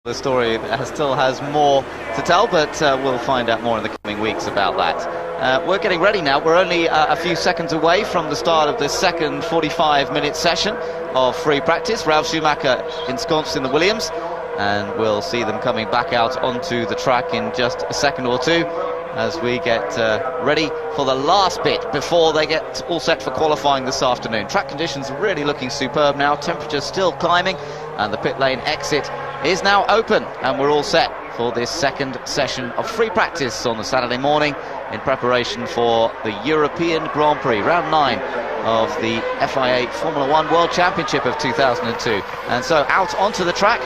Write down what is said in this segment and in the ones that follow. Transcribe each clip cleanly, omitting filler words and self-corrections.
The story still has more to tell, but we'll find out more in the coming weeks about that. We're getting ready now. We're only a few seconds away from the start of the second 45-minute session of free practice. Ralf Schumacher ensconced in the Williams, and we'll see them coming back out onto the track in just a second or two as we get ready for the last bit before they get all set for qualifying this afternoon. Track conditions are really looking superb now, temperatures still climbing, and the pit lane exit is now open, and we're all set for this second session of free practice on the Saturday morning in preparation for the European Grand Prix, round 9 of the FIA Formula 1 World Championship of 2002. And so out onto the track,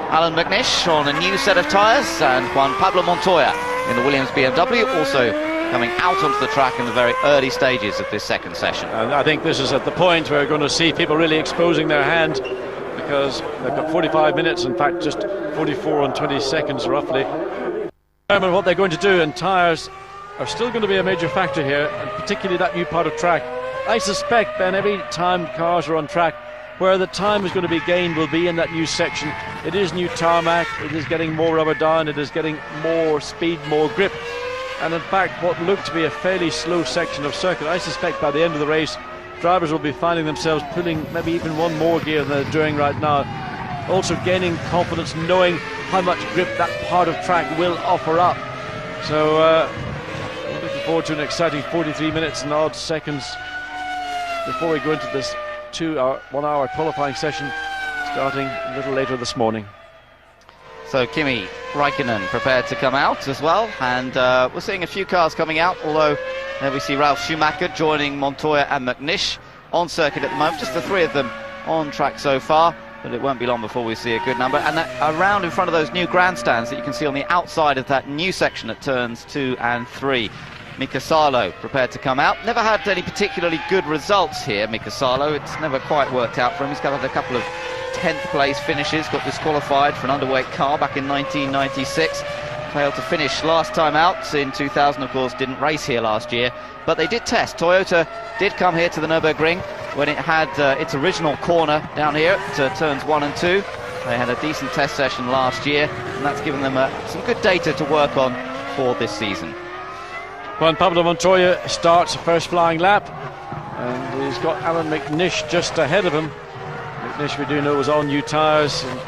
Alan McNish on a new set of tyres, and Juan Pablo Montoya in the Williams BMW also coming out onto the track in the very early stages of this second session. And I think this is at the point where we're going to see people really exposing their hand, because they've got 45 minutes, in fact just 44 and 20 seconds roughly, to determine what they're going to do, and tyres are still going to be a major factor here, and particularly that new part of track. I suspect, Ben, every time cars are on track, where the time is going to be gained will be in that new section. It is new tarmac, it is getting more rubber down, it is getting more speed, more grip, and in fact what looked to be a fairly slow section of circuit, I suspect by the end of the race drivers will be finding themselves pulling maybe even one more gear than they're doing right now, also gaining confidence, knowing how much grip that part of track will offer up. So I'm looking forward to an exciting 43 minutes and odd seconds before we go into this 1-hour qualifying session starting a little later this morning. So Kimi Räikkönen prepared to come out as well, and we're seeing a few cars coming out, although there we see Ralf Schumacher joining Montoya and McNish on circuit at the moment, just the three of them on track so far, but it won't be long before we see a good number. And around in front of those new grandstands that you can see on the outside of that new section at turns 2 and 3, Mika Salo prepared to come out. Never had any particularly good results here, Mika Salo. It's never quite worked out for him. He's got a couple of 10th place finishes, got disqualified for an underweight car back in 1996. Failed to finish last time out in 2000, of course, didn't race here last year. But they did test. Toyota did come here to the Nürburgring when it had its original corner down here at turns 1 and 2. They had a decent test session last year, and that's given them some good data to work on for this season. Juan Pablo Montoya starts the first flying lap, and he's got Alan McNish just ahead of him. McNish, we do know, was on new tyres, and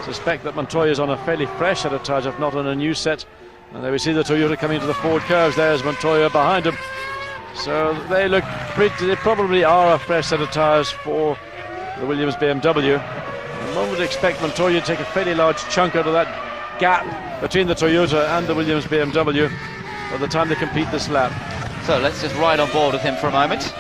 suspect that Montoya is on a fairly fresh set of tyres, if not on a new set. And there we see the Toyota coming into the forward curves. There's Montoya behind him. So they look pretty, they probably are a fresh set of tyres for the Williams BMW. And one would expect Montoya to take a fairly large chunk out of that gap between the Toyota and the Williams BMW by the time they complete this lap. So let's just ride on board with him for a moment.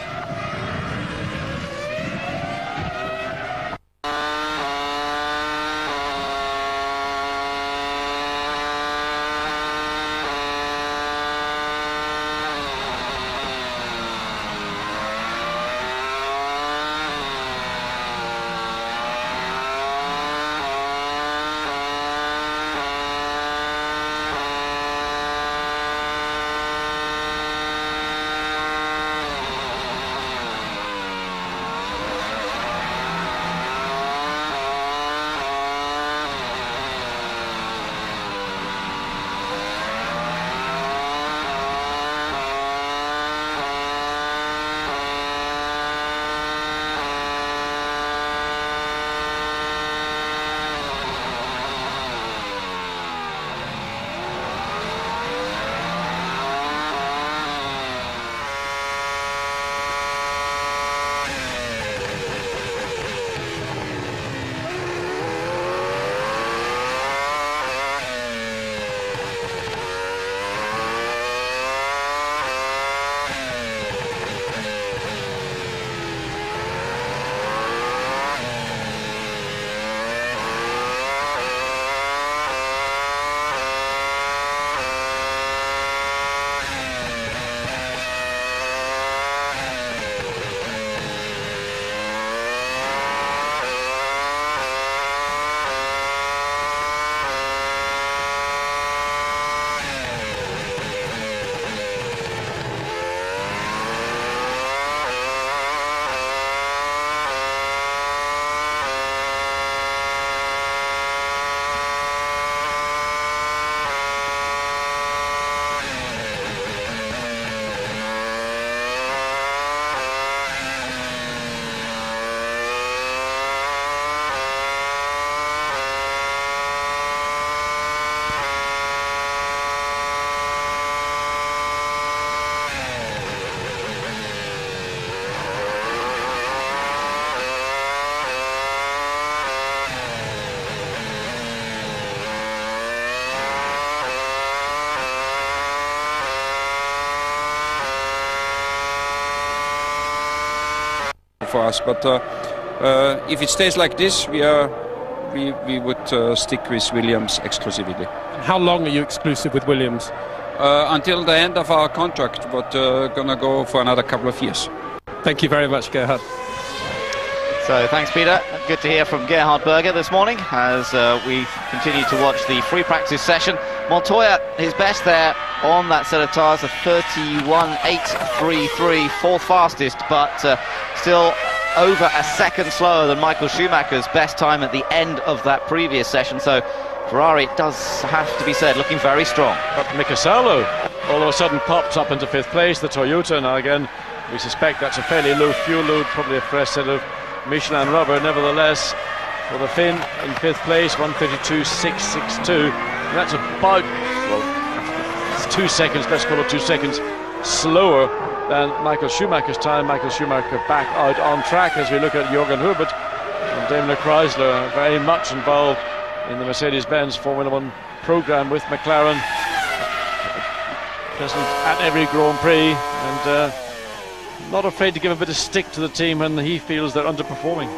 for us. But if it stays like this, we would stick with Williams exclusively. How long are you exclusive with Williams? Until the end of our contract, but gonna go for another couple of years. Thank you very much, Gerhard. So thanks, Peter. Good to hear from Gerhard Berger this morning as we continue to watch the free practice session. Montoya, his best there on that set of tyres, a 31.833, fourth fastest, but still over a second slower than Michael Schumacher's best time at the end of that previous session. So Ferrari, it does have to be said, looking very strong. But Mika Salo all of a sudden pops up into fifth place. The Toyota, now again, we suspect that's a fairly low fuel load, probably a fresh set of Michelin rubber. Nevertheless, for the Finn in fifth place, 1:32.662. That's about, well, it's 2 seconds, let's call it 2 seconds slower than Michael Schumacher's time. Michael Schumacher back out on track as we look at Jürgen Herbert and Daimler Chrysler, very much involved in the Mercedes-Benz Formula One program with McLaren, present at every Grand Prix, and not afraid to give a bit of stick to the team when he feels they're underperforming.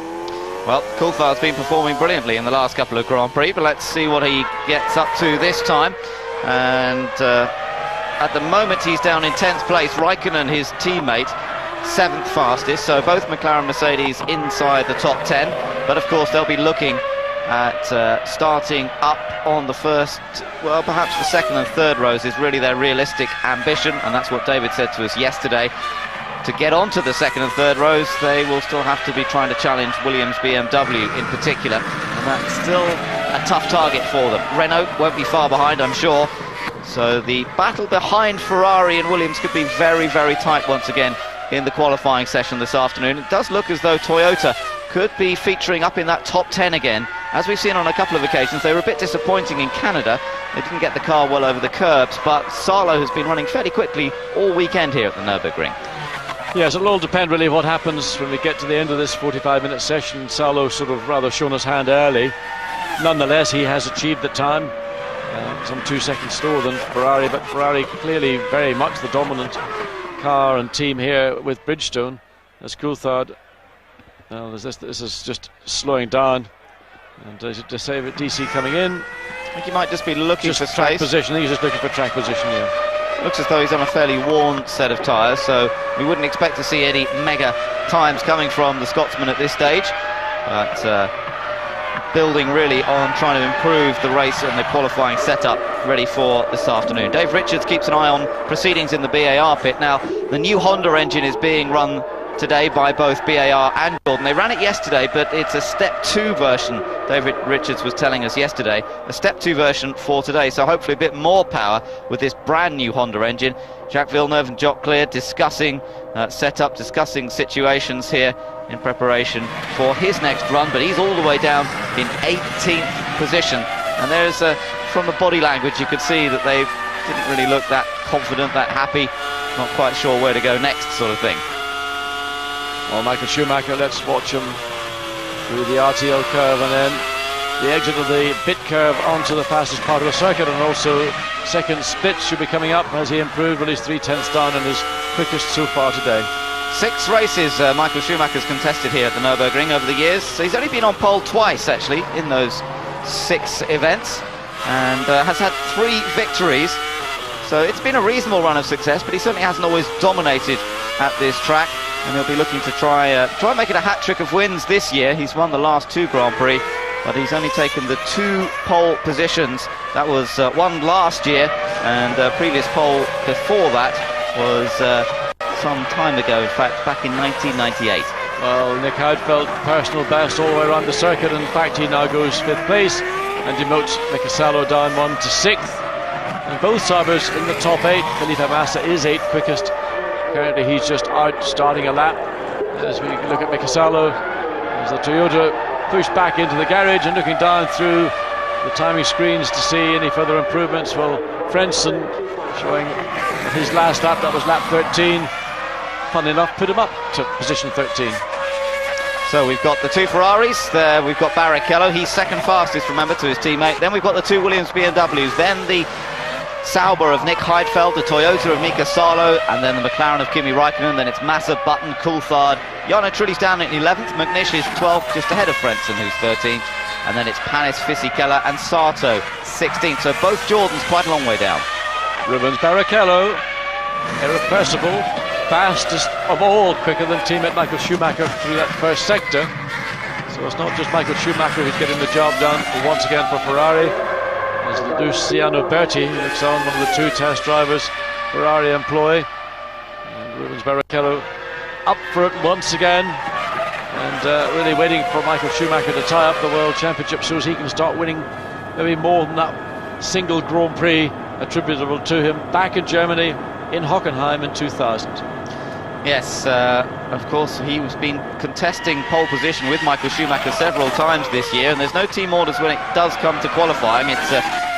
Well, Coulthard's been performing brilliantly in the last couple of Grand Prix, but let's see what he gets up to this time. And at the moment he's down in 10th place. Raikkonen, his teammate, 7th fastest, so both McLaren and Mercedes inside the top 10. But of course they'll be looking at starting up on the first, well, perhaps the second and third rows is really their realistic ambition, and that's what David said to us yesterday. To get onto the second and third rows, they will still have to be trying to challenge Williams BMW in particular, and that's still a tough target for them. Renault won't be far behind, I'm sure, so the battle behind Ferrari and Williams could be very, very tight once again in the qualifying session this afternoon. It does look as though Toyota could be featuring up in that top 10 again. As we've seen on a couple of occasions, they were a bit disappointing in Canada. They didn't get the car well over the curbs, but Salo has been running fairly quickly all weekend here at the Nürburgring. Yes, it'll all depend really what happens when we get to the end of this 45-minute session. Salo sort of rather shown his hand early. Nonetheless, he has achieved the time, some 2 seconds slower than Ferrari, but Ferrari clearly very much the dominant car and team here with Bridgestone. As Coulthard, this is just slowing down, and DC coming in. I think he might just be looking for track space. Position. He's just looking for track position, yeah. Looks as though he's on a fairly worn set of tyres, so we wouldn't expect to see any mega times coming from the Scotsman at this stage, but building really on trying to improve the race and the qualifying setup ready for this afternoon. Dave Richards keeps an eye on proceedings in the BAR pit. Now, the new Honda engine is being run today by both BAR and Jordan. They ran it yesterday, but it's a Step 2 version, David Richards was telling us yesterday. A Step 2 version for today, so hopefully a bit more power with this brand new Honda engine. Jacques Villeneuve and Jock Clear discussing setup, discussing situations here in preparation for his next run, but he's all the way down in 18th position. And there's, from the body language, you could see that they didn't really look that confident, that happy, not quite sure where to go next sort of thing. Well, Michael Schumacher, let's watch him through the RTL curve and then the exit of the pit curve onto the fastest part of the circuit, and also second split should be coming up as he improved, released 3/10 down and his quickest so far today. 6 races Michael Schumacher's contested here at the Nürburgring over the years, so he's only been on pole twice actually in those 6 events, and has had 3 victories, so it's been a reasonable run of success, but he certainly hasn't always dominated at this track. And he'll be looking to try and make it a hat-trick of wins this year. He's won the last 2 Grand Prix, but he's only taken the 2 pole positions. That was one last year, and previous pole before that was some time ago, in fact, back in 1998. Well, Nick Heidfeld, personal best all the way around the circuit. In fact, he now goes 5th place and demotes Mika Salo down 1 to 6th. And both Saubers in the top 8. Felipe Massa is 8th quickest. Currently he's just out starting a lap. As we look at Mika Salo, as the Toyota pushed back into the garage and looking down through the timing screens to see any further improvements. Well, Frentzen showing his last lap, that was lap 13. Fun enough, put him up to position 13. So we've got the 2 Ferraris there. We've got Barrichello, he's second fastest, remember, to his teammate. Then we've got the 2 Williams BMWs. Then the Sauber of Nick Heidfeld, the Toyota of Mika Salo, and then the McLaren of Kimi Raikkonen. Then it's Massa, Button, Coulthard. Jarno Trulli's down in 11th. McNish is 12th, just ahead of Frentzen, who's 13th. And then it's Panis, Fisichella and Sato, 16th. So both Jordans quite a long way down. Rubens Barrichello, irrepressible, fastest of all, quicker than teammate Michael Schumacher through that first sector. So it's not just Michael Schumacher who's getting the job done once again for Ferrari. There's Luciano Berti, who looks on, one of the 2 test drivers Ferrari employ. And Rubens Barrichello up for it once again, and really waiting for Michael Schumacher to tie up the World Championship so as he can start winning maybe more than that single Grand Prix attributable to him back in Germany in Hockenheim in 2000. Yes, of course, he's been contesting pole position with Michael Schumacher several times this year, and there's no team orders when it does come to qualifying. It's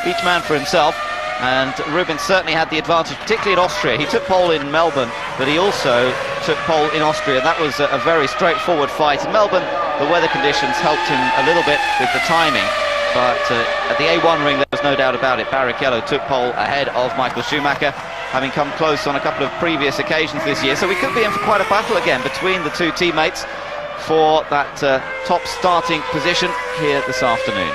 each man for himself, and Rubens certainly had the advantage, particularly in Austria. He took pole in Melbourne, but he also took pole in Austria, and that was a very straightforward fight. In Melbourne, the weather conditions helped him a little bit with the timing, but at the A1 ring, there was no doubt about it. Barrichello took pole ahead of Michael Schumacher, having come close on a couple of previous occasions this year. So we could be in for quite a battle again between the 2 teammates for that top starting position here this afternoon.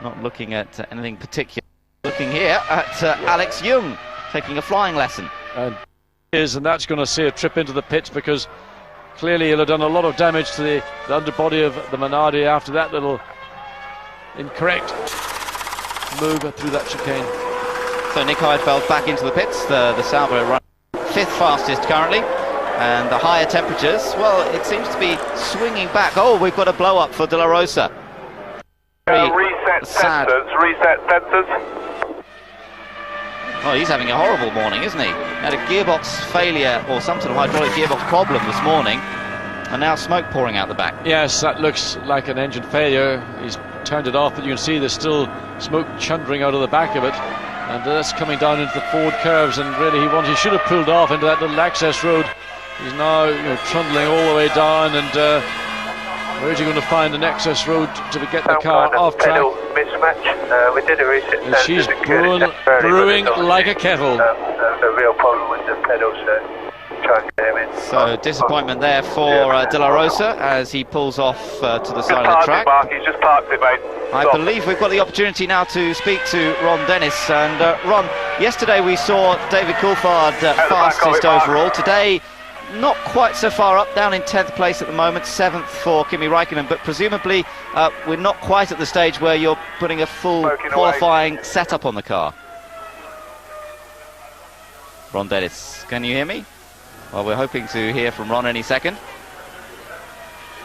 Not looking at anything particular. Looking here at Alex Young taking a flying lesson. And that's going to see a trip into the pits, because clearly he'll have done a lot of damage to the underbody of the Minardi after that little incorrect move through that chicane. So Nick Heidfeld back into the pits. The Sauber run 5th fastest currently, and the higher temperatures, well, it seems to be swinging back. Oh, we've got a blow up for De La Rosa. Reset sad. sensors, reset sensors. Oh, he's having a horrible morning, isn't he? Had a gearbox failure or some sort of hydraulic gearbox problem this morning, and now smoke pouring out the back. Yes, that looks like an engine failure. He's turned it off, but you can see there's still smoke chundering out of the back of it, and that's coming down into the forward curves, and really he should have pulled off into that little access road. He's now trundling all the way down, and where's he going to find an access road to get the car off track? Mismatch. We did a reset. And she's brewing like a kettle. There's a real problem with the pedals, so try and get him in. So disappointment there for De La Rosa as he pulls off to the side of the track. Mark, he's just parked it, mate. I believe we've got the opportunity now to speak to Ron Dennis. And Ron, yesterday we saw David Coulthard fastest overall. Today, not quite so far up, down in 10th place at the moment, 7th for Kimi Raikkonen, but presumably we're not quite at the stage where you're putting a full qualifying setup on the car. Ron Dennis, can you hear me? Well, we're hoping to hear from Ron any second.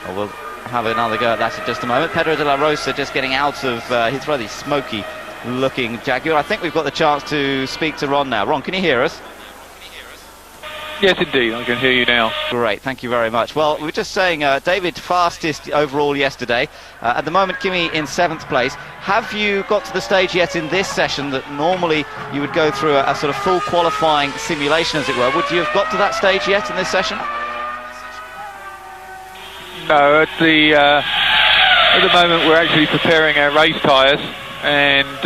Well, we'll have another go at that in just a moment. Pedro de la Rosa just getting out of his rather smoky looking Jaguar. I think we've got the chance to speak to Ron now. Ron, can you hear us? Yes, indeed, I can hear you now. Great, thank you very much. Well, we were just saying, David fastest overall yesterday. At the moment, Kimi in 7th place. Have you got to the stage yet in this session that normally you would go through a sort of full qualifying simulation, as it were? Would you have got to that stage yet in this session? No, at the moment we're actually preparing our race tyres, and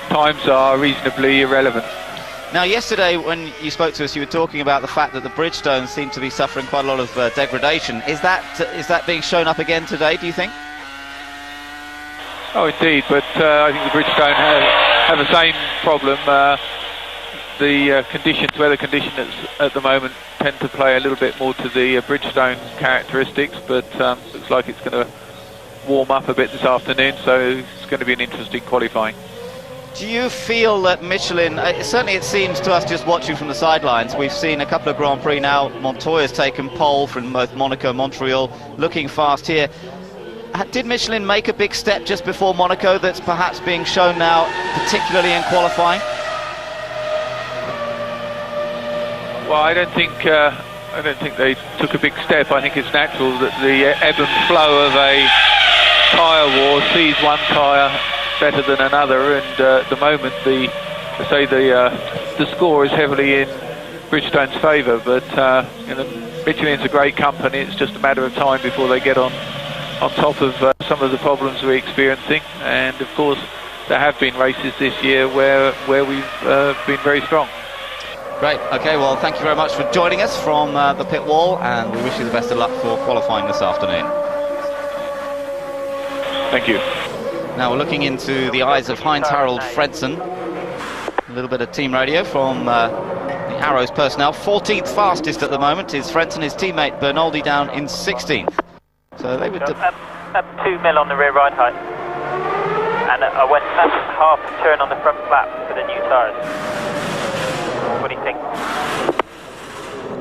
times are reasonably irrelevant. Now, yesterday when you spoke to us, you were talking about the fact that the Bridgestones seem to be suffering quite a lot of degradation. Is that being shown up again today, do you think? Oh, indeed, but I think the Bridgestone have the same problem. The weather conditions at the moment tend to play a little bit more to the Bridgestone characteristics, but looks like it's going to warm up a bit this afternoon, so it's going to be an interesting qualifying. Do you feel that Michelin, certainly it seems to us just watching from the sidelines, we've seen a couple of Grand Prix now, Montoya's taken pole from both Monaco and Montreal, looking fast here. Did Michelin make a big step just before Monaco that's perhaps being shown now, particularly in qualifying? Well, I don't think they took a big step. I think it's natural that the ebb and flow of a tyre war sees one tyre better than another, and at the moment the score is heavily in Bridgestone's favour, but Michelin's a great company. It's just a matter of time before they get on top of some of the problems we're experiencing, and of course there have been races this year where we've been very strong. Great, okay, well thank you very much for joining us from the pit wall, and we wish you the best of luck for qualifying this afternoon. Thank you. Now we're looking into the eyes of Heinz-Harald Frentzen. A little bit of team radio from the Arrows personnel. 14th fastest at the moment is Frentzen, his teammate Bernaldi down in 16th. So they would... Up 2 mil on the rear ride height. And I went up half a turn on the front flap for the new tyres. What do you think?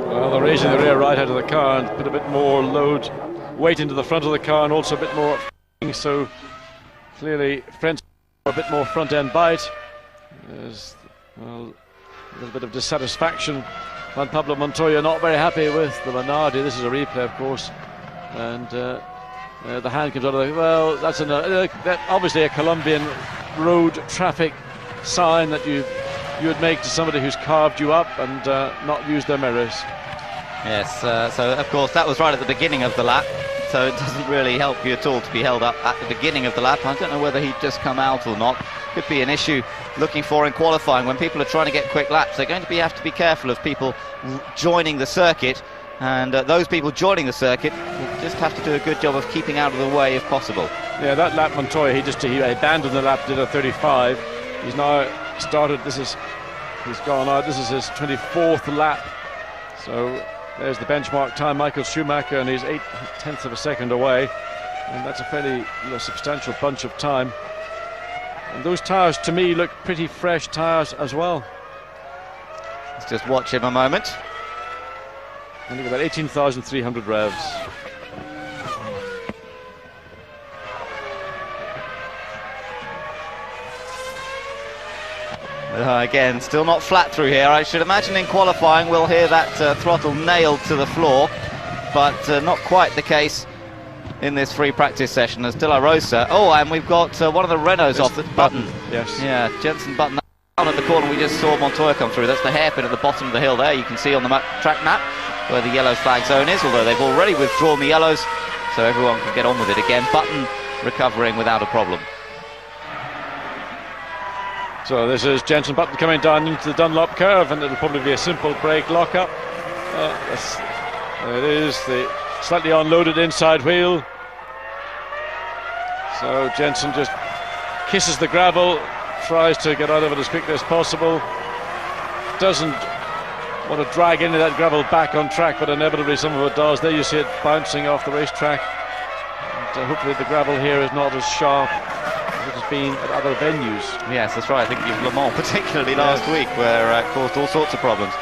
Well, they're raising the rear right height of the car and put a bit more weight into the front of the car, and also a bit more, so clearly Frentzen a bit more front end bite. There's, well, a little bit of dissatisfaction. Juan Pablo Montoya not very happy with the Minardi. This is a replay, of course, and the hand comes out of the... Well, that's obviously a Colombian road traffic sign that you would make to somebody who's carved you up and not used their mirrors. Yes, so of course that was right at the beginning of the lap, so it doesn't really help you at all to be held up at the beginning of the lap. I don't know whether he'd just come out or not. Could be an issue looking for in qualifying. When people are trying to get quick laps, they're going to have to be careful of people joining the circuit, and those people joining the circuit will just have to do a good job of keeping out of the way if possible. Yeah, that lap Montoya, he abandoned the lap, did a 35. He's now started, he's gone out, this is his 24th lap, so there's the benchmark time. Michael Schumacher, and he's 0.8 of a second away, and that's a fairly substantial bunch of time. And those tyres to me look pretty fresh tyres as well. Let's just watch him a moment. I think about 18,300 revs. Again, still not flat through here. I should imagine in qualifying we'll hear that throttle nailed to the floor, but not quite the case in this free practice session as De La Rosa. Oh, and we've got one of the Renaults off the Button. Yes. Yeah, Jensen Button down at the corner. We just saw Montoya come through. That's the hairpin at the bottom of the hill there. You can see on the track map where the yellow flag zone is, although they've already withdrawn the yellows, so everyone can get on with it again. Button recovering without a problem. So this is Jensen Button coming down into the Dunlop curve, and it'll probably be a simple brake lockup. There it is, the slightly unloaded inside wheel. So Jensen just kisses the gravel, tries to get out of it as quickly as possible. Doesn't want to drag any of that gravel back on track, but inevitably some of it does. There you see it bouncing off the racetrack. And hopefully the gravel here is not as sharp as it has been at other venues. Yes, that's right. I think of Le Mans particularly last week, where it caused all sorts of problems.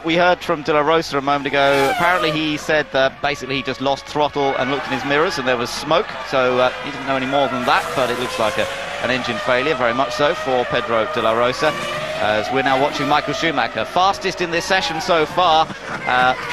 We heard from De La Rosa a moment ago. Apparently he said that basically he just lost throttle and looked in his mirrors and there was smoke, so he didn't know any more than that, but it looks like an engine failure, very much so, for Pedro De La Rosa. As we're now watching Michael Schumacher, fastest in this session so far,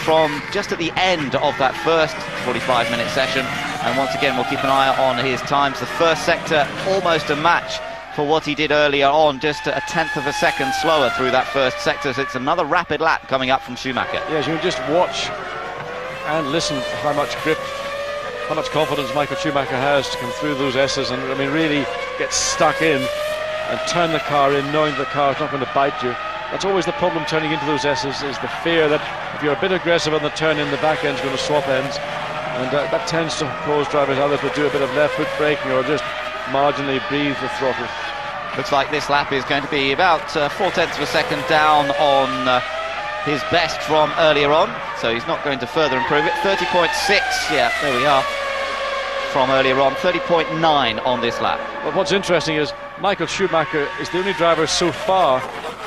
from just at the end of that first 45-minute session. And once again, we'll keep an eye on his times. The first sector, almost a match for what he did earlier on, just a tenth of a second slower through that first sector. So it's another rapid lap coming up from Schumacher. Yes, you can just watch and listen to how much grip how much confidence Michael Schumacher has to come through those S's and, I mean, really get stuck in and turn the car in, knowing the car's not going to bite you. That's always the problem turning into those S's, is the fear that if you're a bit aggressive on the turn in, the back end's going to swap ends, and that tends to cause drivers either to do a bit of left foot braking or just marginally breathe the throttle. Looks like this lap is going to be about 0.4 of a second down on his best from earlier on, so he's not going to further improve it. 30.6, yeah, there we are, from earlier on. 30.9 on this lap. But what's interesting is Michael Schumacher is the only driver so far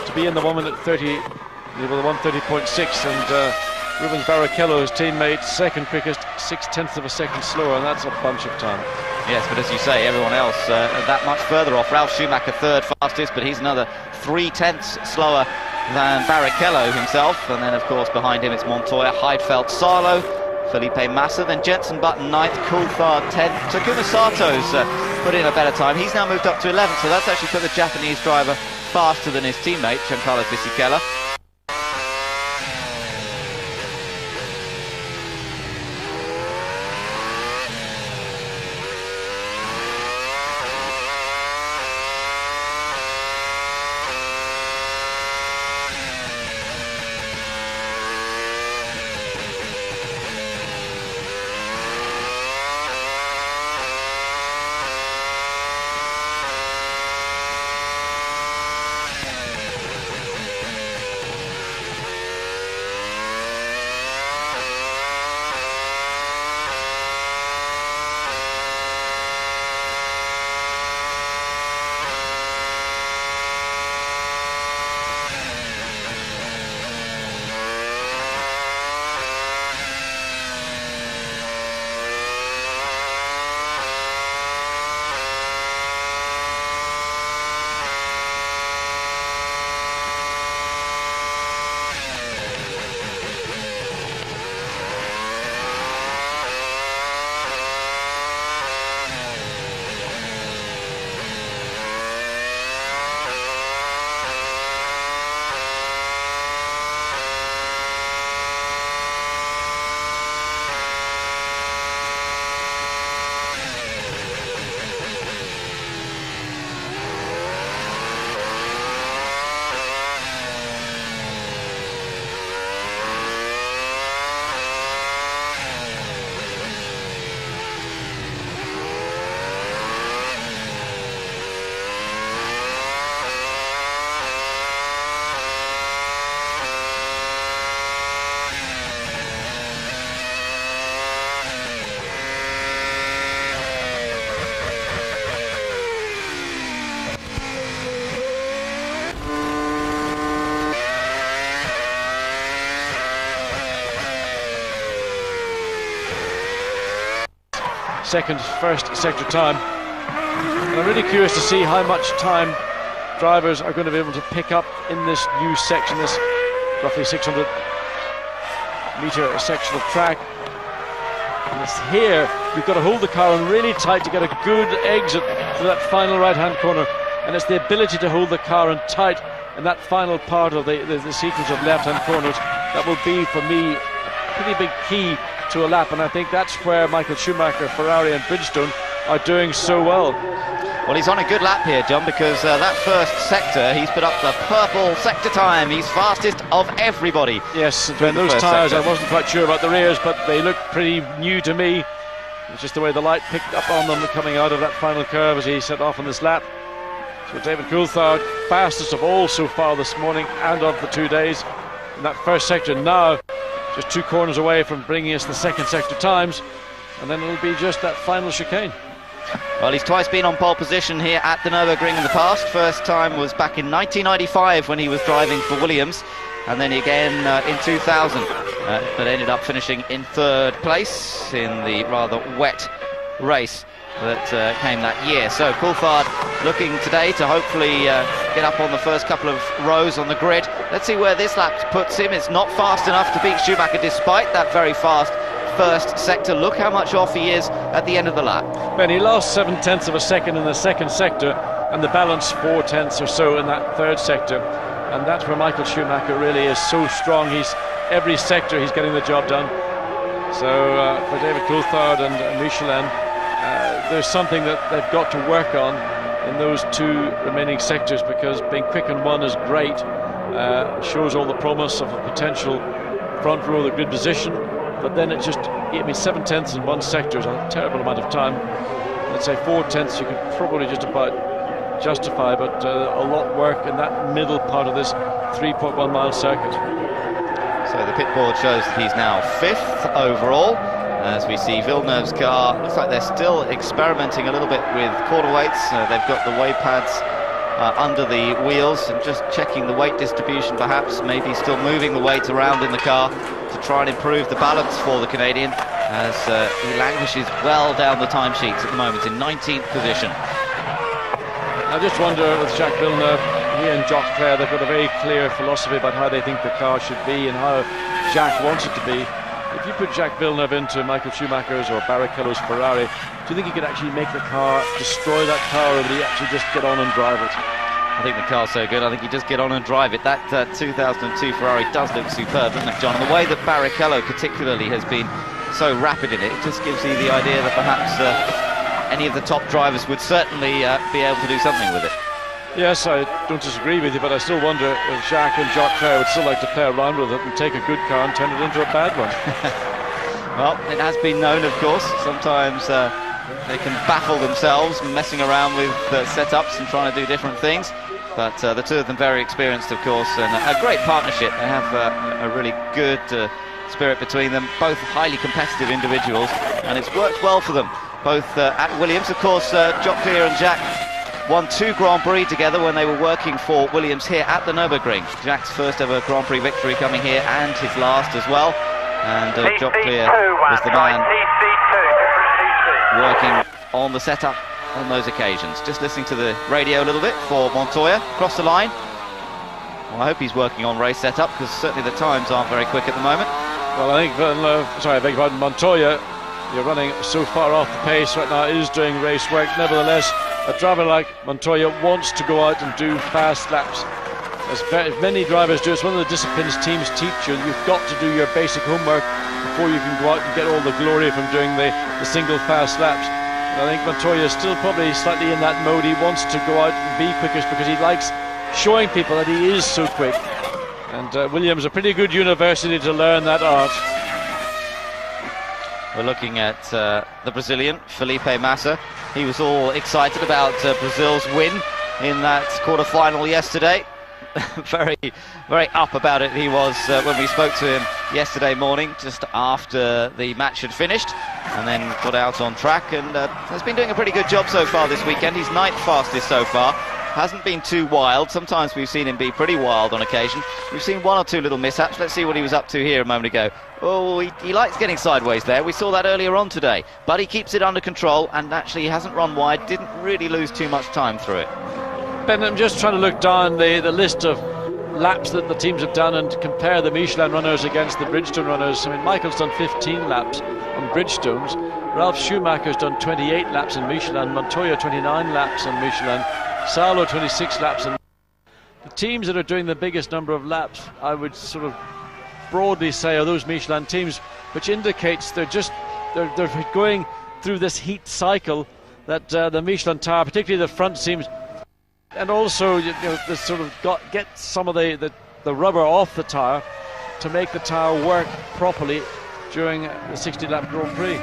to be in the 1 minute 30 with a 1:30.6, and Rubens Barrichello, his teammate, second quickest, 0.6 of a second slower, and that's a bunch of time. Yes, but as you say, everyone else that much further off. Ralf Schumacher third fastest, but he's another 0.3 slower than Barrichello himself, and then of course behind him it's Montoya, Heidfeld, Salo, Felipe Massa, then Jenson Button 9th, Coulthard 10th. Takuma Sato's put in a better time. He's now moved up to 11th, so that's actually put the Japanese driver faster than his teammate, Giancarlo Fisichella. First sector time, and I'm really curious to see how much time drivers are going to be able to pick up in this new section, this roughly 600 metre section of track. And it's here you've got to hold the car on really tight to get a good exit to that final right hand corner, and it's the ability to hold the car on tight in that final part of the sequence of left hand corners that will be, for me, a pretty big key to a lap, and I think that's where Michael Schumacher, Ferrari and Bridgestone are doing so well. Well, he's on a good lap here, John, because that first sector, he's put up the purple sector time. He's fastest of everybody. Yes, when those tyres, I wasn't quite sure about the rears, but they look pretty new to me. It's just the way the light picked up on them coming out of that final curve as he set off on this lap. So David Coulthard, fastest of all so far this morning and of the 2 days in that first sector. Now just 2 corners away from bringing us the second sector times, and then it'll be just that final chicane. Well, he's twice been on pole position here at the Nürburgring in the past. First time was back in 1995 when he was driving for Williams, and then again in 2000, but ended up finishing in 3rd place in the rather wet race that came that year. So Coulthard looking today to hopefully get up on the first couple of rows on the grid. Let's see where this lap puts him. It's not fast enough to beat Schumacher despite that very fast first sector. Look how much off he is at the end of the lap. Ben, he lost 0.7 of a second in the second sector, and the balance 0.4 or so in that third sector, and that's where Michael Schumacher really is so strong. He's every sector he's getting the job done. So for David Coulthard and Michelin, there's something that they've got to work on in those two remaining sectors, because being quick in one is great, shows all the promise of a potential front row of the grid position, but then it just, 7 tenths in one sector is a terrible amount of time. Let's say 4 tenths you could probably just about justify, but a lot work in that middle part of this 3.1 mile circuit. So the pit board shows that he's now 5th overall, as we see Villeneuve's car. Looks like they're still experimenting a little bit with quarter weights. They've got the weigh pads under the wheels and just checking the weight distribution, perhaps maybe still moving the weight around in the car to try and improve the balance for the Canadian, as he languishes well down the timesheets at the moment in 19th position. I just wonder with Jacques Villeneuve, he and Jacques Claire, they've got a very clear philosophy about how they think the car should be and how Jacques wants it to be. If you put Jacques Villeneuve into Michael Schumacher's or Barrichello's Ferrari, do you think he could actually make the car, destroy that car, or would he actually just get on and drive it? I think the car's so good, I think you just get on and drive it. That 2002 Ferrari does look superb, doesn't it, John? And the way that Barrichello particularly has been so rapid in it, it just gives you the idea that perhaps any of the top drivers would certainly be able to do something with it. Yes, I don't disagree with you, but I still wonder if Jacques and Jacques Claire would still like to play around with it and take a good car and turn it into a bad one. Well, it has been known, of course, sometimes they can baffle themselves messing around with setups and trying to do different things, but the two of them very experienced, of course, and a great partnership. They have a really good spirit between them, both highly competitive individuals, and it's worked well for them, both at Williams. Of course, Jacques Claire and Jacques won 2 Grand Prix together when they were working for Williams here at the Nürburgring. Jacques' first ever Grand Prix victory coming here, and his last as well. And Jacques Claire was the man working on the setup on those occasions. Just listening to the radio a little bit for Montoya across the line. Well, I hope he's working on race setup, because certainly the times aren't very quick at the moment. Well, I think I beg your pardon, Montoya, you're running so far off the pace right now, is doing race work. Nevertheless, a driver like Montoya wants to go out and do fast laps. As many drivers do, it's one of the disciplines teams teach you. You've got to do your basic homework before you can go out and get all the glory from doing the single fast laps. And I think Montoya is still probably slightly in that mode. He wants to go out and be quickest because he likes showing people that he is so quick. And Williams, a pretty good university to learn that art. We're looking at the Brazilian, Felipe Massa. He was all excited about Brazil's win in that quarter-final yesterday. very, very up about it he was when we spoke to him yesterday morning, just after the match had finished, and then got out on track, and has been doing a pretty good job so far this weekend. He's 9th fastest so far. Hasn't been too wild. Sometimes we've seen him be pretty wild on occasion. We've seen 1 or 2 little mishaps. Let's see what he was up to here a moment ago. Oh, he likes getting sideways there. We saw that earlier on today. But he keeps it under control, and actually he hasn't run wide. Didn't really lose too much time through it. Ben, I'm just trying to look down the list of laps that the teams have done and compare the Michelin runners against the Bridgestone runners. I mean, Michael's done 15 laps on Bridgestones. Ralf Schumacher's done 28 laps in Michelin. Montoya 29 laps on Michelin. Salo 26 laps. And the teams that are doing the biggest number of laps, I would sort of broadly say, are those Michelin teams, which indicates they're going through this heat cycle that the Michelin tire, particularly the front, seems, and also they sort of get some of the rubber off the tire to make the tire work properly during the 60-lap Grand Prix.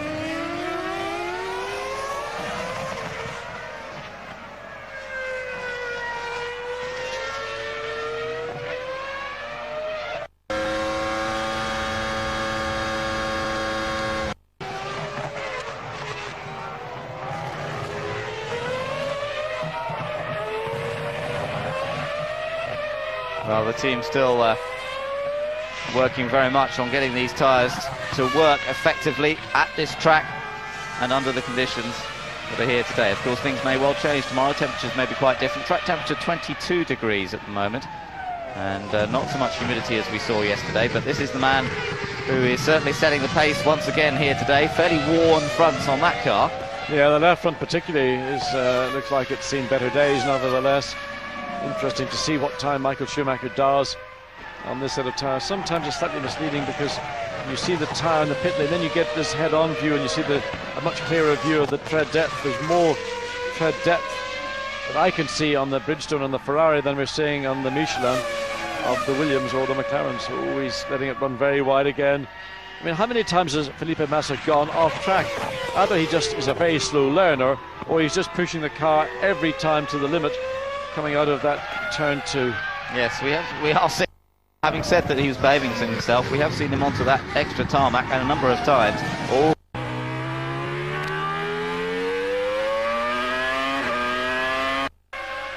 Well, the team's still working very much on getting these tyres to work effectively at this track and under the conditions that are here today. Of course, things may well change tomorrow. Temperatures may be quite different. Track temperature 22 degrees at the moment, and not so much humidity as we saw yesterday, but this is the man who is certainly setting the pace once again here today. Fairly worn fronts on that car. Yeah, the left front particularly is looks like it's seen better days. Nevertheless, interesting to see what time Michael Schumacher does on this set of tyres. Sometimes it's slightly misleading because You see the tyre in the pit lane, then you get this head-on view and you see a much clearer view of the tread depth. There's more tread depth that I can see on the Bridgestone and the Ferrari than we're seeing on the Michelin of the Williams or the McLaren. So he's letting it run very wide again. I mean, how many times has Felipe Massa gone off track? Either he just is a very slow learner, or he's just pushing the car every time to the limit, coming out of that turn 2. Yes, we are seeing, having said that he was behaving himself, we have seen him onto that extra tarmac and a number of times.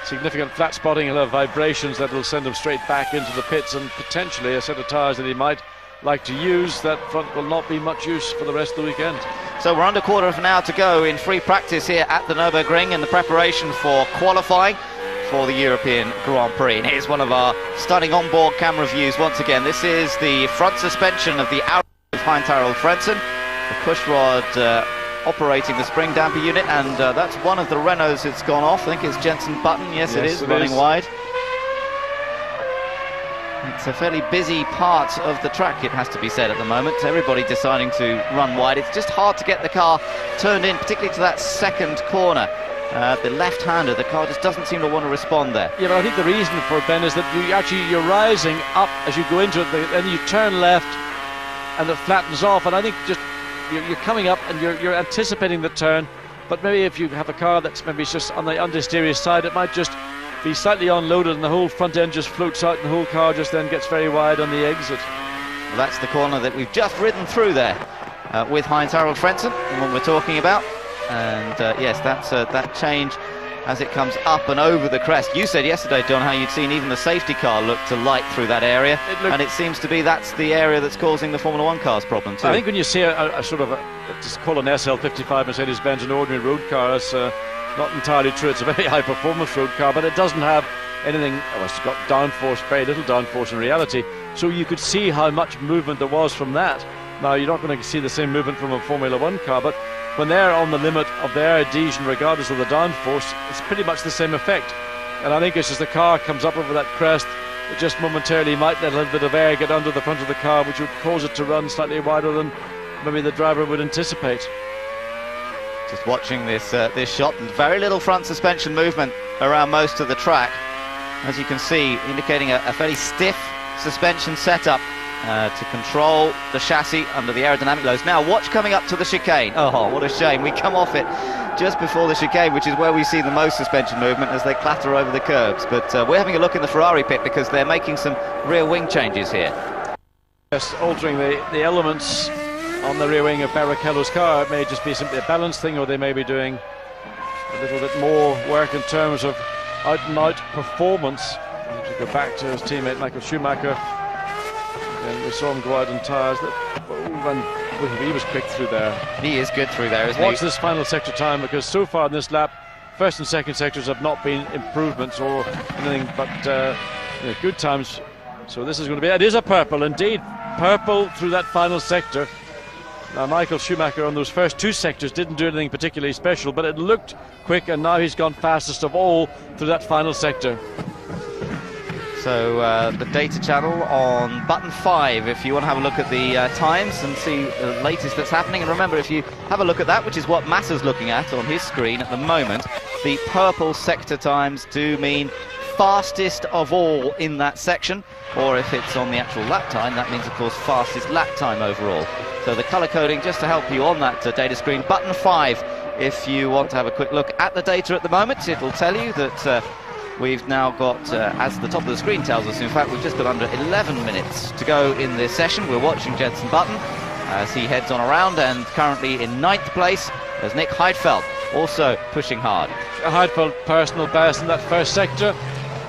Significant flat spotting, he'll have vibrations that will send him straight back into the pits, and potentially a set of tyres that he might like to use. That front will not be much use for the rest of the weekend. So we're under quarter of an hour to go in free practice here at the Nürburgring in the preparation for qualifying for the European Grand Prix. And here's one of our stunning onboard camera views once again. This is the front suspension of the R09 of Heinz-Harald Frentzen, the pushrod operating the spring damper unit, and that's one of the Renaults that's gone off. I think it's Jensen Button. Yes, it is, running wide. It's a fairly busy part of the track, it has to be said, at the moment. Everybody deciding to run wide. It's just hard to get the car turned in, particularly to that second corner. The left-hander, the car just doesn't seem to want to respond there. Yeah, but I think the reason for it, Ben, is that you're rising up as you go into it, then you turn left and it flattens off, and I think just you're coming up and you're anticipating the turn, but maybe if you have a car that's maybe just on the understeer side, it might just be slightly unloaded and the whole front end just floats out and the whole car just then gets very wide on the exit. Well, that's the corner that we've just ridden through there with Heinz-Harald Frentzen, the one we're talking about. And yes, that's that change as it comes up and over the crest. You said yesterday, John, how you'd seen even the safety car look to light through that area, and it seems to be that's the area that's causing the Formula 1 cars problem too. I think when you see a sort of just call an SL55 Mercedes-Benz an ordinary road car, it's not entirely true. It's a very high performance road car, but it doesn't have anything. Well, it's got downforce, very little downforce in reality, so you could see how much movement there was from that. Now you're not going to see the same movement from a Formula 1 car, but when they're on the limit of their adhesion, regardless of the downforce, it's pretty much the same effect. And I think it's as the car comes up over that crest, it just momentarily might let a little bit of air get under the front of the car, which would cause it to run slightly wider than maybe the driver would anticipate. Just watching this shot, very little front suspension movement around most of the track, as you can see, indicating a fairly stiff suspension setup to control the chassis under the aerodynamic loads. Now watch coming up to the chicane. Oh, what a shame. We come off it just before the chicane, which is where we see the most suspension movement as they clatter over the curbs. But we're having a look in the Ferrari pit because they're making some rear wing changes here. Just altering the elements on the rear wing of Barrichello's car. It may just be simply a balance thing, or they may be doing a little bit more work in terms of out and out performance. To go back to his teammate Michael Schumacher, and we saw him go out on tyres. He was quick through there. He is good through there, isn't he? Watch this final sector time, because so far in this lap, first and second sectors have not been improvements or anything but good times. So this is going to be, it is a purple indeed, purple through that final sector. Now Michael Schumacher on those first two sectors didn't do anything particularly special, but it looked quick, and now he's gone fastest of all through that final sector. So the data channel on button 5 if you want to have a look at the times and see the latest that's happening. And remember, if you have a look at that, which is what Massa's looking at on his screen at the moment, the purple sector times do mean fastest of all in that section, or if it's on the actual lap time, that means of course fastest lap time overall. So the colour coding just to help you on that data screen. Button 5 if you want to have a quick look at the data at the moment. It'll tell you that we've now got, as the top of the screen tells us, in fact, we've just got under 11 minutes to go in this session. We're watching Jensen Button as he heads on around, and currently in 9th place there's Nick Heidfeld, also pushing hard. Heidfeld personal best in that first sector,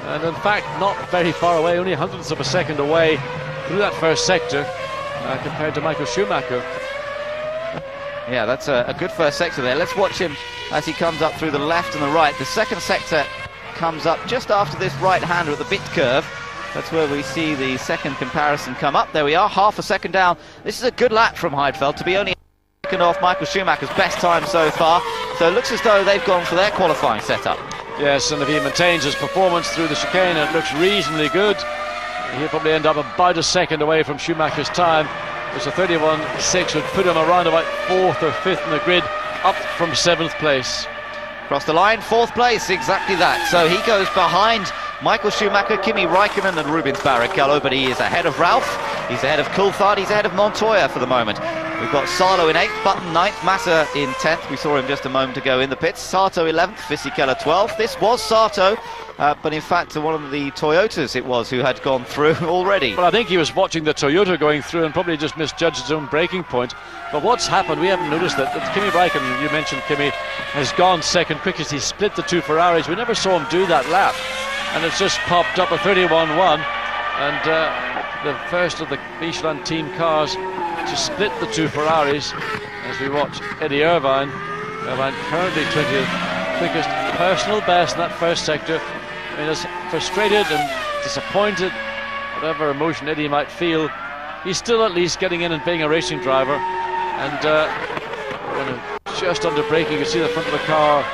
and in fact not very far away, only hundredths of a second away through that first sector compared to Michael Schumacher. Yeah, that's a good first sector there. Let's watch him as he comes up through the left and the right. The second sector comes up just after this right-hander at the bit curve. That's where we see the second comparison come up. There we are, half a second down. This is a good lap from Heidfeld to be only a second off Michael Schumacher's best time so far. So it looks as though they've gone for their qualifying setup. Yes, and if he maintains his performance through the chicane, it looks reasonably good. He'll probably end up about a second away from Schumacher's time. which a 31.6 would put him around about 4th or 5th in the grid, up from 7th place. Across the line, 4th place, exactly that. So he goes behind Michael Schumacher, Kimi Raikkonen and Rubens Barrichello, but he is ahead of Ralph, he's ahead of Coulthard, he's ahead of Montoya for the moment. We've got Salo in 8th, Button 9th, Massa in 10th. We saw him just a moment ago in the pits. Sato 11th, Fisichella 12th. This was Sato, but in fact one of the Toyotas it was who had gone through already. Well, I think he was watching the Toyota going through and probably just misjudged his own braking point. But what's happened, we haven't noticed that Kimi Raikkonen, you mentioned Kimi, has gone second quickest. He split the two Ferraris. We never saw him do that lap. And it's just popped up a 31.1. And the first of the Michelin team cars to split the two Ferraris as we watch Eddie Irvine. Irvine currently 20th quickest, personal best in that first sector. I mean, as frustrated and disappointed, whatever emotion Eddie might feel, he's still at least getting in and being a racing driver. And just under braking, you can see the front of the car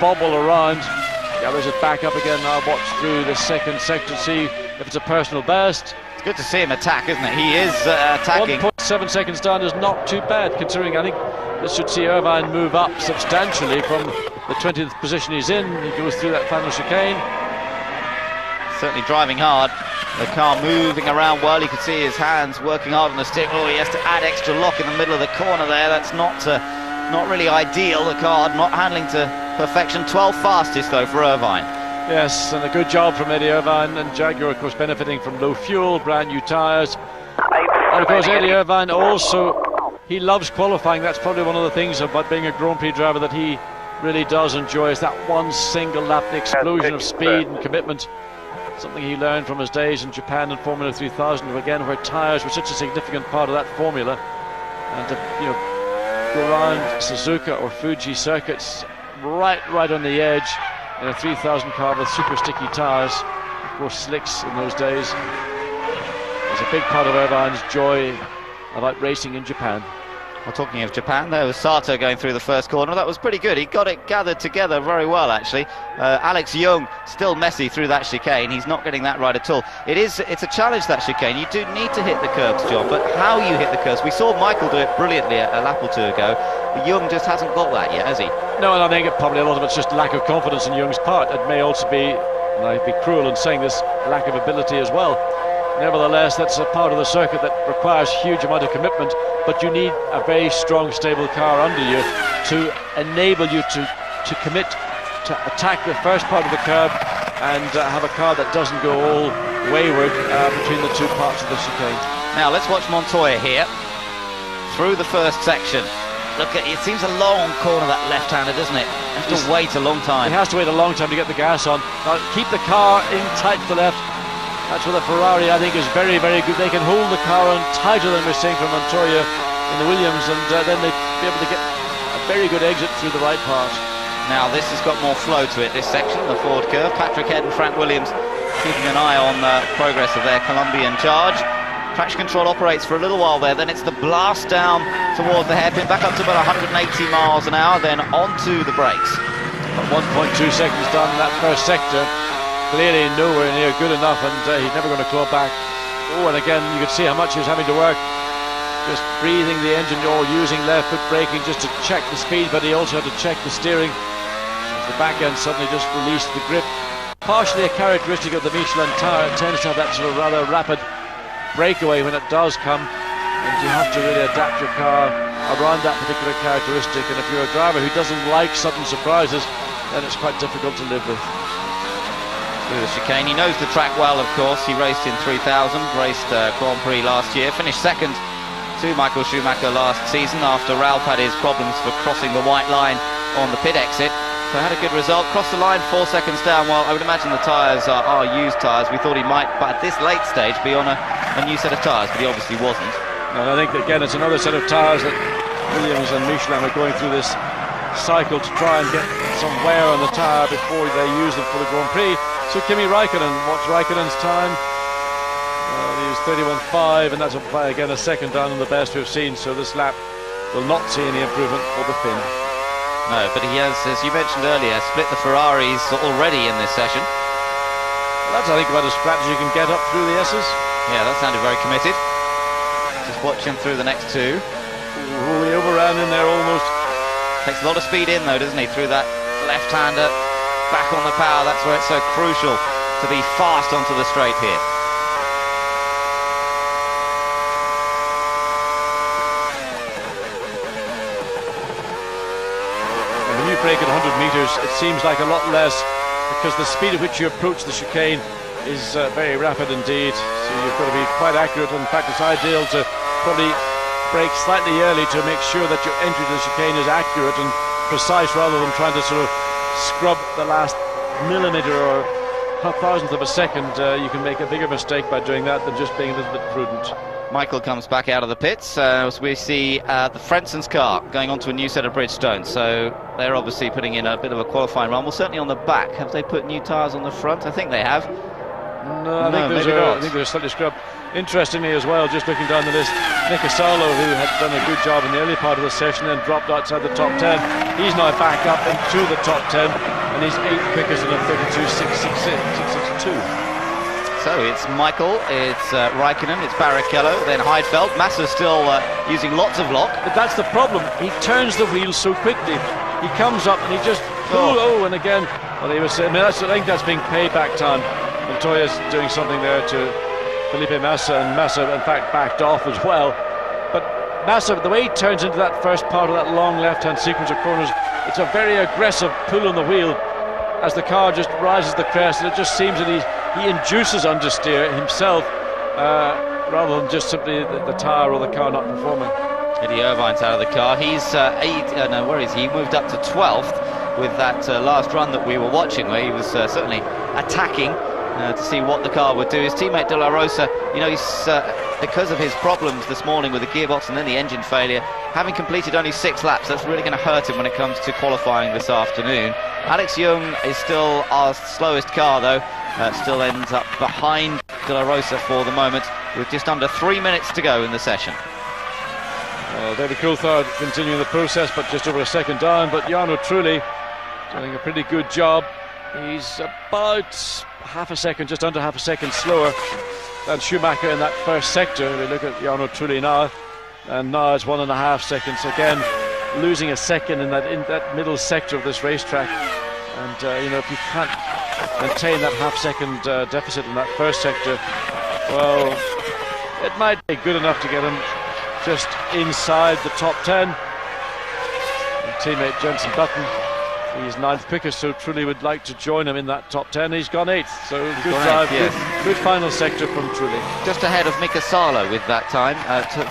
bobble around. The others are back up again now. Watch through the second sector to see if it's a personal best. It's good to see him attack, isn't it? He is attacking. 1.7 seconds down is not too bad, considering I think this should see Irvine move up substantially from the 20th position he's in. He goes through that final chicane. Certainly driving hard. The car moving around well. You can see his hands working hard on the stick. Oh, he has to add extra lock in the middle of the corner there. That's not really ideal. The car not handling to perfection. 12th fastest though for Irvine. Yes, and a good job from Eddie Irvine, and Jaguar of course benefiting from low fuel, brand new tyres. And of course Eddie Irvine also, he loves qualifying. That's probably one of the things about being a Grand Prix driver that he really does enjoy, is that one single lap, the explosion of speed and commitment. Something he learned from his days in Japan and Formula 3000, again where tyres were such a significant part of that formula. And to go around Suzuka or Fuji circuits right on the edge in a 3000 car with super sticky tyres, of course slicks in those days, was a big part of Irvine's joy about racing in Japan. Well, talking of Japan, there was Sato going through the first corner. That was pretty good. He got it gathered together very well, actually. Alex Young still messy through that chicane. He's not getting that right at all. It's a challenge, that chicane. You do need to hit the curbs, John, but how you hit the curbs. We saw Michael do it brilliantly a lap or two ago. Young just hasn't got that yet, has he? No, and I think probably a lot of it's just lack of confidence in Young's part. It may also be, and I'd be cruel in saying this, lack of ability as well. Nevertheless, that's a part of the circuit that requires huge amount of commitment, but you need a very strong, stable car under you to enable you to commit, to attack the first part of the curb and have a car that doesn't go all wayward between the two parts of the chicane. Now let's watch Montoya here through the first section. Look, it seems a long corner, that left-hander, doesn't it? He has to wait a long time. He has to wait a long time to get the gas on. Now keep the car in tight to the left. That's where the Ferrari, I think, is very, very good. They can hold the car on tighter than we're seeing from Montoya in the Williams, and then they'd be able to get a very good exit through the right part. Now this has got more flow to it, this section, the forward curve. Patrick Head and Frank Williams keeping an eye on progress of their Colombian charge. Traction control operates for a little while there, then it's the blast down towards the hairpin, back up to about 180 miles an hour, then onto the brakes. But 1.2 seconds down in that first sector. Clearly nowhere near good enough, and he's never going to claw back. Oh, and again you could see how much he was having to work, just breathing the engine oil, using left foot braking just to check the speed, but he also had to check the steering as the back end suddenly just released the grip. Partially a characteristic of the Michelin tyre, it tends to have that sort of rather rapid breakaway when it does come, and you have to really adapt your car around that particular characteristic, and if you're a driver who doesn't like sudden surprises, then it's quite difficult to live with. Through the chicane, he knows the track well, of course. He raced in 3000, raced Grand Prix last year, finished second to Michael Schumacher last season after Ralph had his problems for crossing the white line on the pit exit. So had a good result, crossed the line 4 seconds down. Well, I would imagine the tyres are used tyres. We thought he might, but at this late stage, be on a new set of tyres, but he obviously wasn't. And I think, again, it's another set of tyres that Williams and Michelin are going through this cycle to try and get some wear on the tyre before they use them for the Grand Prix. So Kimi Raikkonen, what's Raikkonen's time? He was 31.5, and that's again a second down on the best we've seen, so this lap will not see any improvement for the Finn. No, but he has, as you mentioned earlier, split the Ferraris already in this session. Well, that's, I think, about as flat as you can get up through the S's. Yeah, that sounded very committed. Just watch him through the next two. Ooh, he overran in there almost. Takes a lot of speed in though, doesn't he? Through that left-hander, back on the power. That's where it's so crucial to be fast onto the straight here. When you break at 100 metres, it seems like a lot less, because the speed at which you approach the chicane is very rapid indeed. So you've got to be quite accurate. In fact, it's ideal to probably brake slightly early to make sure that your entry to the chicane is accurate and precise, rather than trying to sort of scrub the last millimetre or thousandth of a second. You can make a bigger mistake by doing that than just being a little bit prudent. Michael comes back out of the pits as we see the Frenson's car going onto a new set of Bridgestone. So they're obviously putting in a bit of a qualifying run. Well, certainly on the back. Have they put new tyres on the front? I think they have. No, I think they're slightly scrubbed. Interestingly as well, just looking down the list, Mika Salo, who had done a good job in the early part of the session and dropped outside the top 10, he's now back up into the top 10, and he's 8th quickest in a 32.662. So it's Michael, it's Raikkonen, it's Barrichello, then Heidfeld. Massa's still using lots of lock. But that's the problem. He turns the wheel so quickly. He comes up and he just and again. Well, he was. I think that's being payback time. Montoya's doing something there to Felipe Massa, and Massa in fact backed off as well. But Massa, the way he turns into that first part of that long left-hand sequence of corners, it's a very aggressive pull on the wheel as the car just rises the crest, and it just seems that he induces understeer himself rather than just simply the tyre or the car not performing. Eddie Irvine's out of the car. He's where is he? He moved up to 12th with that last run that we were watching, where he was certainly attacking to see what the car would do. His teammate De La Rosa, you know, he's because of his problems this morning with the gearbox and then the engine failure, having completed only 6 laps, that's really going to hurt him when it comes to qualifying this afternoon. Alex Young is still our slowest car though, still ends up behind De La Rosa for the moment, with just under 3 minutes to go in the session. David Coulthard continuing the process, but just over a second down. But Jarno Trulli doing a pretty good job. He's about half a second, just under half a second slower than Schumacher in that first sector. We look at Jarno Trulli now, and now it's 1.5 seconds. Again, losing a second in that middle sector of this racetrack. And you know, if you can't maintain that half-second deficit in that first sector, well, it might be good enough to get him just inside the top 10. And teammate Jenson Button, he's 9th quickest, so Trulli would like to join him in that top 10. He's gone 8th, so good drive, yes. good final sector from Trulli. Just ahead of Mika Salo with that time,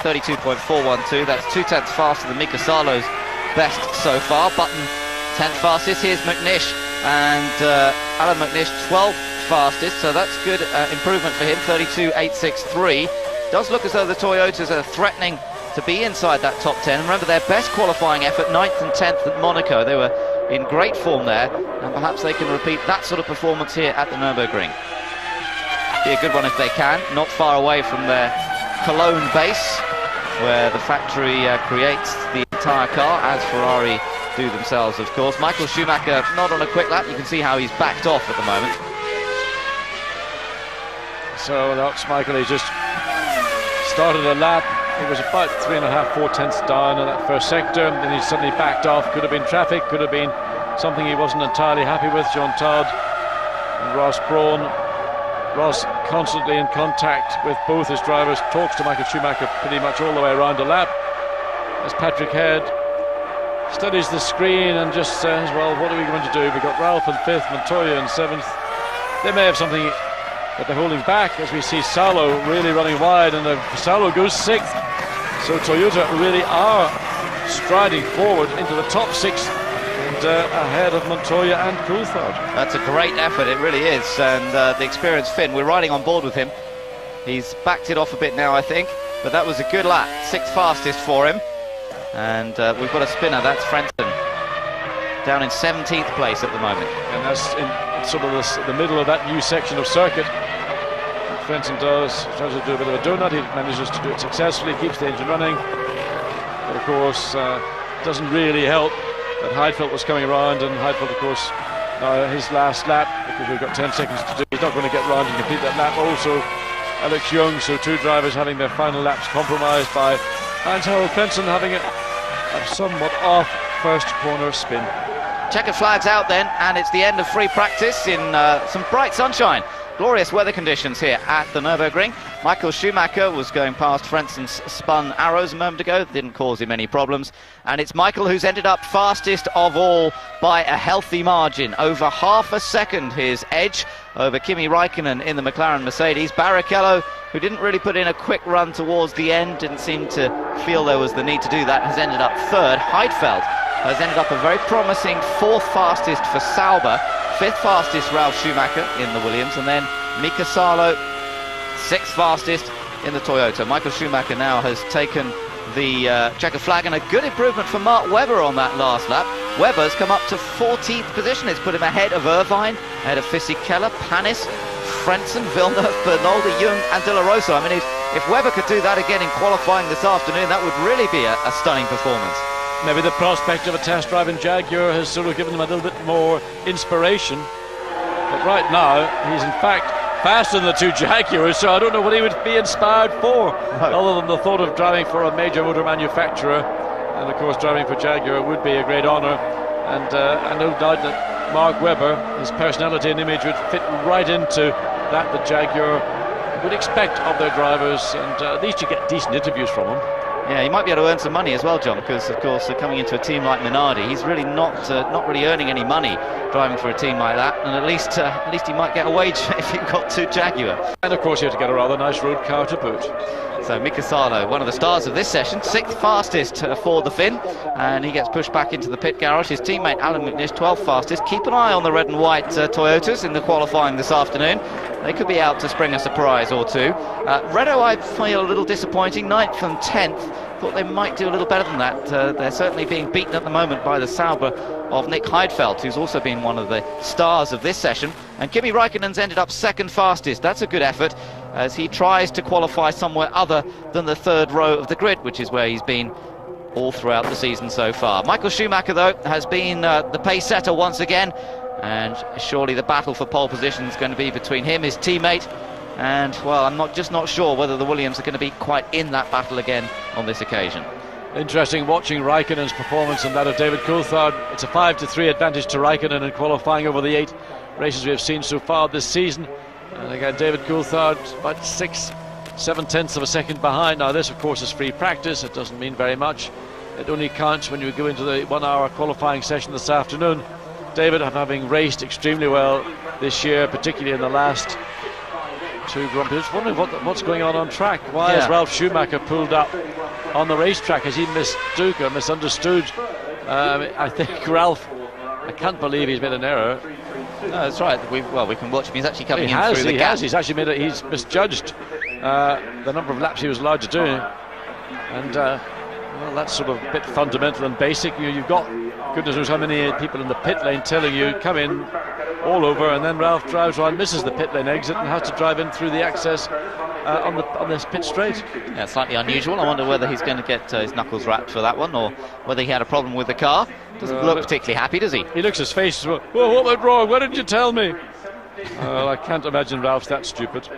32.412. That's 2/10 faster than Mika Salo's best so far. Button 10th fastest. Here's McNish, and Alan McNish 12th fastest, so that's good improvement for him. 32.863. Does look as though the Toyotas are threatening to be inside that top 10. Remember, their best qualifying effort, 9th and 10th at Monaco. They were in great form there, and perhaps they can repeat that sort of performance here at the Nürburgring. Be a good one if they can. Not far away from their Cologne base, where the factory creates the entire car, as Ferrari do themselves, of course. Michael Schumacher not on a quick lap. You can see how he's backed off at the moment. So that's Michael. He just started a lap. He was about 3.5–4 tenths down in that first sector, and then he suddenly backed off. Could have been traffic, could have been something he wasn't entirely happy with. John Todd and Ross Brawn. Ross constantly in contact with both his drivers, talks to Michael Schumacher pretty much all the way around the lap, as Patrick Head studies the screen and just says, well, what are we going to do? We've got Ralph in 5th, Montoya in 7th. They may have something that they're holding back, as we see Salo really running wide, and Salo goes 6th. So Toyota really are striding forward into the top 6 and ahead of Montoya and Coulthard. That's a great effort, it really is, and the experienced Finn, we're riding on board with him. He's backed it off a bit now, I think, but that was a good lap, 6th fastest for him. And we've got a spinner, that's Frenton, down in 17th place at the moment. And that's in sort of the middle of that new section of circuit. Frenton tries to do a bit of a donut. He manages to do it successfully, keeps the engine running. But of course, doesn't really help that Heidfeld was coming around, and Heidfeld, of course, his last lap, because we've got 10 seconds to do, he's not going to get round and complete that lap. Also, Alex Young, so two drivers having their final laps compromised by Hans-Harold Frentzen having a somewhat off first corner spin. Checkered flags out then, and it's the end of free practice in some bright sunshine. Glorious weather conditions here at the Nürburgring. Michael Schumacher was going past Frentzen's spun arrows a moment ago. Didn't cause him any problems. And it's Michael who's ended up fastest of all by a healthy margin. Over half a second his edge over Kimi Räikkönen in the McLaren Mercedes. Barrichello, who didn't really put in a quick run towards the end, didn't seem to feel there was the need to do that, has ended up third. Heidfeld has ended up a very promising fourth fastest for Sauber. Fifth fastest Ralf Schumacher in the Williams, and then Mika Salo sixth fastest in the Toyota. Michael Schumacher now has taken the checker flag, and a good improvement for Mark Webber on that last lap. Webber's come up to 14th position. It's put him ahead of Irvine, ahead of Fisichella, Panis, Frentzen, Villeneuve, Bernoldi, Jung and De La Rosa. I mean, if Webber could do that again in qualifying this afternoon, that would really be a stunning performance. Maybe the prospect of a test drive in Jaguar has sort of given him a little bit more inspiration. But right now, he's in fact faster than the two Jaguars, so I don't know what he would be inspired for, other than the thought of driving for a major motor manufacturer. And of course, driving for Jaguar would be a great honour. And no doubt that Mark Webber, his personality and image would fit right into that the Jaguar would expect of their drivers, and at least you get decent interviews from him. Yeah, he might be able to earn some money as well, John, because of course coming into a team like Minardi, he's really not really earning any money driving for a team like that, and at least he might get a wage if you've got two Jaguar. And of course you have to get a rather nice road car to boot. So Mika Salo, one of the stars of this session, sixth fastest for the Finn, and he gets pushed back into the pit garage. His teammate Alan McNish, 12th fastest. Keep an eye on the red and white Toyotas in the qualifying this afternoon. They could be out to spring a surprise or two. Renault, I feel a little disappointing, 9th and 10th. Thought they might do a little better than that. They're certainly being beaten at the moment by the Sauber of Nick Heidfeld, who's also been one of the stars of this session. And Kimi Räikkönen's ended up second fastest. That's a good effort as he tries to qualify somewhere other than the third row of the grid, which is where he's been all throughout the season so far. Michael Schumacher, though, has been the pace setter once again, and surely the battle for pole position is going to be between him, his teammate, and, well, I'm not sure whether the Williams are going to be quite in that battle again on this occasion. Interesting watching Räikkönen's performance and that of David Coulthard. It's a 5-3 advantage to Räikkönen in qualifying over the 8 races we have seen so far this season. And again, David Coulthard about 6-7 tenths of a second behind. Now this of course is free practice. It doesn't mean very much. It only counts when you go into the 1 hour qualifying session this afternoon. David, having raced extremely well this year, particularly in the last 2 Grand Prix. Just wondering what's going on track. Why has Ralf Schumacher pulled up on the racetrack? Has he misunderstood? I think Ralf, I can't believe he's made an error. No, that's right. We can watch him. He's actually coming in through the gap. He's actually he's misjudged the number of laps he was allowed to do, and well, that's sort of a bit fundamental and basic. You've got goodness knows how many people in the pit lane telling you come in all over, and then Ralf drives around, misses the pit lane exit, and has to drive in through the access on this pit straight. Yeah, slightly unusual. I wonder whether he's going to get his knuckles wrapped for that one, or whether he had a problem with the car. Doesn't look particularly happy, does he? He looks his face. Well, what went wrong? Why didn't you tell me? I can't imagine Ralph's that stupid.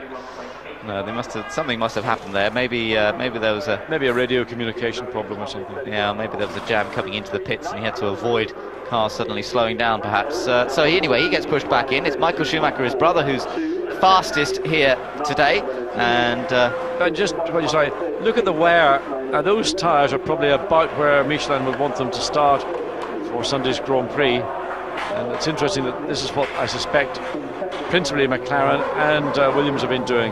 No, something must have happened there. Maybe there was a radio communication problem or something. Yeah, maybe there was a jam coming into the pits and he had to avoid cars suddenly slowing down, perhaps. So anyway, he gets pushed back in. It's Michael Schumacher, his brother, who's fastest here today. And just what you say, look at the wear. Those tyres are probably about where Michelin would want them to start for Sunday's Grand Prix. And it's interesting that this is what I suspect principally McLaren and Williams have been doing.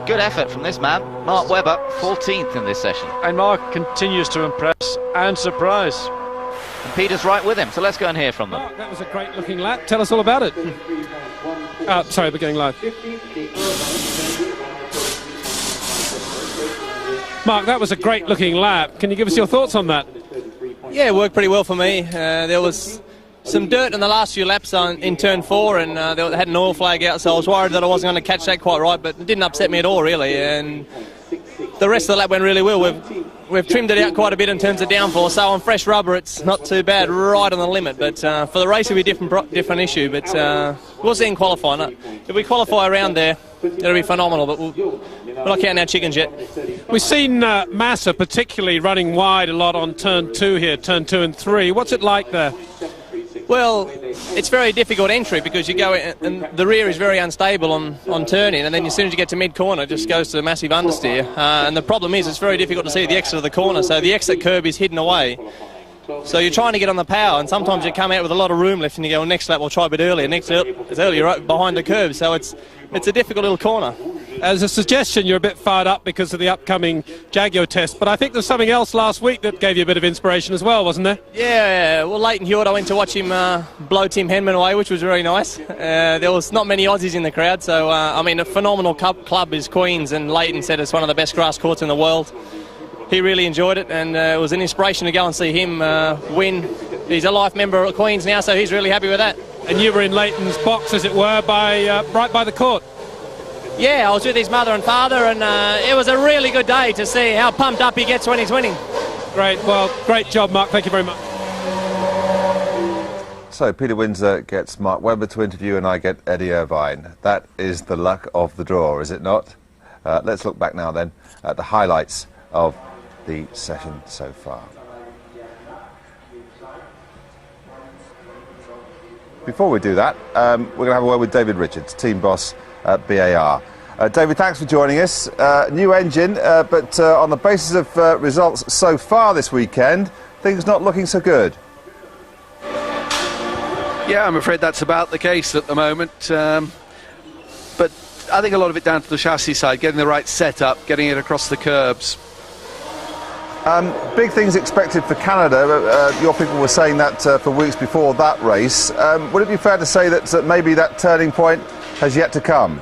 Good effort from this man, Mark Webber, 14th in this session. And Mark continues to impress and surprise. And Peter's right with him, so let's go and hear from them. Mark, that was a great looking lap. Tell us all about it. Sorry, we're going live. Mark, that was a great looking lap. Can you give us your thoughts on that? Yeah, it worked pretty well for me. There was some dirt in the last few laps in turn 4, and they had an oil flag out, so I was worried that I wasn't going to catch that quite right, but it didn't upset me at all, really. And the rest of the lap went really well. We've trimmed it out quite a bit in terms of downforce, so on fresh rubber it's not too bad, right on the limit. But for the race it'll be a different issue. But we'll see in qualifying. If we qualify around there, it'll be phenomenal. But We're not counting our chickens yet. We've seen Massa particularly running wide a lot on turn 2 here, turn 2 and 3. What's it like there? Well, it's very difficult entry because you go in, and the rear is very unstable on turning, and then as soon as you get to mid-corner, it just goes to a massive understeer. And the problem is it's very difficult to see the exit of the corner, so the exit curb is hidden away. So you're trying to get on the power, and sometimes you come out with a lot of room left, and you go, well, next lap we'll try a bit earlier. Next lap it's earlier right behind the curb, so it's a difficult little corner. As a suggestion, you're a bit fired up because of the upcoming Jaguar test, but I think there's something else last week that gave you a bit of inspiration as well, wasn't there? Yeah, well, Leighton Hewitt, I went to watch him blow Tim Henman away, which was very nice. There was not many Aussies in the crowd, so, I mean, a phenomenal club is Queen's, and Leighton said it's one of the best grass courts in the world. He really enjoyed it, and it was an inspiration to go and see him win. He's a life member at Queen's now, so he's really happy with that. And you were in Leighton's box, as it were, right by the court. Yeah, I was with his mother and father, and it was a really good day to see how pumped up he gets when he's winning. Great, well, great job, Mark. Thank you very much. So Peter Windsor gets Mark Webber to interview and I get Eddie Irvine. That is the luck of the draw, is it not? Let's look back now then at the highlights of the session so far. Before we do that, we're going to have a word with David Richards, team boss at BAR. David, thanks for joining us. New engine, but on the basis of results so far this weekend, things not looking so good. Yeah, I'm afraid that's about the case at the moment. But I think a lot of it down to the chassis side, getting the right setup, getting it across the curbs. Big things expected for Canada. Your people were saying that for weeks before that race. Would it be fair to say that maybe that turning point has yet to come?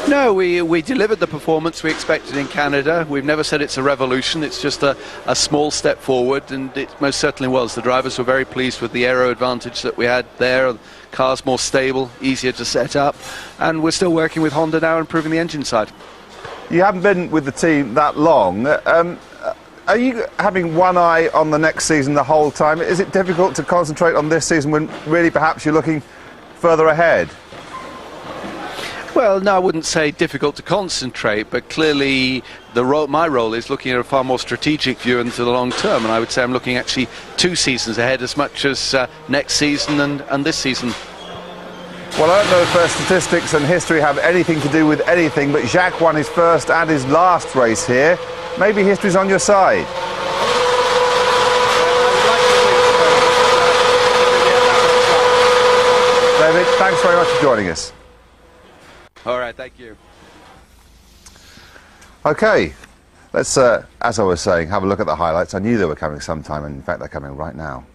No, we delivered the performance we expected in Canada. We've never said it's a revolution, it's just a small step forward, and it most certainly was. The drivers were very pleased with the aero advantage that we had there. The car's more stable, easier to set up, and we're still working with Honda now, improving the engine side. You haven't been with the team that long. Are you having one eye on the next season the whole time? Is it difficult to concentrate on this season when really perhaps you're looking further ahead? Well, no, I wouldn't say difficult to concentrate, but clearly my role is looking at a far more strategic view into the long term, and I would say I'm looking actually 2 seasons ahead as much as next season and this season. Well, I don't know if statistics and history have anything to do with anything, but Jacques won his first and his last race here. Maybe history's on your side. David, thanks very much for joining us. All right, thank you. OK, let's, as I was saying, have a look at the highlights. I knew they were coming sometime, and in fact they're coming right now.